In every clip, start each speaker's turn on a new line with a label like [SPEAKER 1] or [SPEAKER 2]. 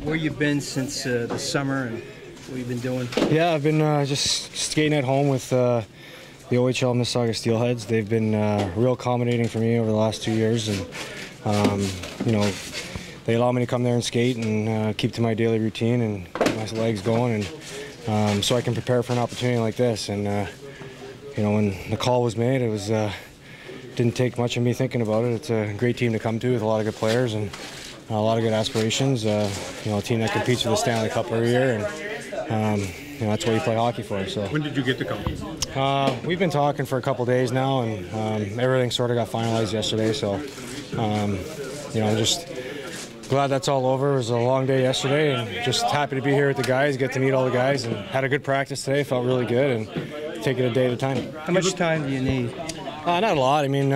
[SPEAKER 1] where you've been since the summer and what you've been doing.
[SPEAKER 2] Yeah, I've been just skating at home with the OHL Mississauga Steelheads. They've been real accommodating for me over the last 2 years, and you know, they allow me to come there and skate and keep to my daily routine and keep my legs going, and so I can prepare for an opportunity like this. And you know, when the call was made, it was didn't take much of me thinking about it. It's a great team to come to with a lot of good players and a lot of good aspirations. You know, a team that competes for the Stanley Cup every year, and you know, that's what you play hockey for. So.
[SPEAKER 3] When did you get the call?
[SPEAKER 2] We've been talking for a couple days now, and everything sort of got finalized yesterday. So, you know, just glad that's all over. It was a long day yesterday, and just happy to be here with the guys, get to meet all the guys, and had a good practice today. Felt really good, and take it a day at a time.
[SPEAKER 1] How much time do you need?
[SPEAKER 2] Not a lot. I mean,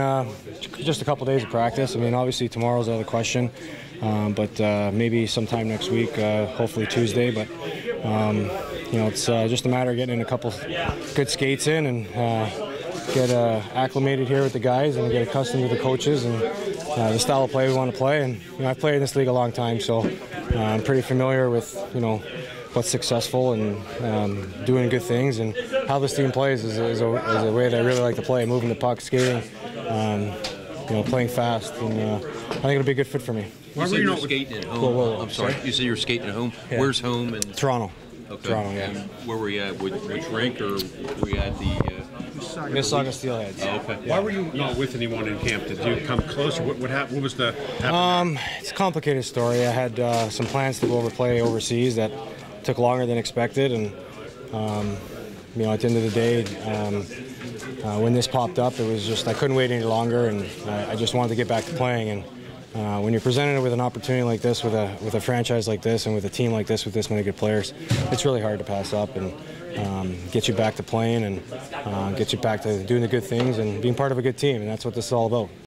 [SPEAKER 2] just a couple days of practice. I mean, obviously tomorrow's out of the question, but maybe sometime next week, hopefully Tuesday. But you know, it's just a matter of getting a couple good skates in and get acclimated here with the guys and get accustomed to the coaches and the style of play we want to play. And you know, I've played in this league a long time, so I'm pretty familiar with, you know, what's successful and doing good things, and how this team plays is a way that I really like to play, moving the puck, skating, you know, playing fast, and I think it'll be a good fit for me.
[SPEAKER 4] You say you're skating at home.
[SPEAKER 2] Whoa.
[SPEAKER 4] I'm sorry. You say you're skating at home.
[SPEAKER 2] Yeah.
[SPEAKER 4] Where's home? And
[SPEAKER 2] Toronto.
[SPEAKER 4] Okay.
[SPEAKER 2] Toronto, yeah.
[SPEAKER 4] And where were you at? Which rink, or were you at the?
[SPEAKER 2] Mississauga Steelheads.
[SPEAKER 4] Oh, okay.
[SPEAKER 3] Why were you not with anyone in camp? Did you come closer? What happened? What was the?
[SPEAKER 2] It's a complicated story. I had some plans to go play overseas that took longer than expected, and you know, at the end of the day, when this popped up, it was just I couldn't wait any longer, and I just wanted to get back to playing. And when you're presented with an opportunity like this, with a franchise like this, and with a team like this, with this many good players, it's really hard to pass up and get you back to playing and get you back to doing the good things and being part of a good team, and that's what this is all about.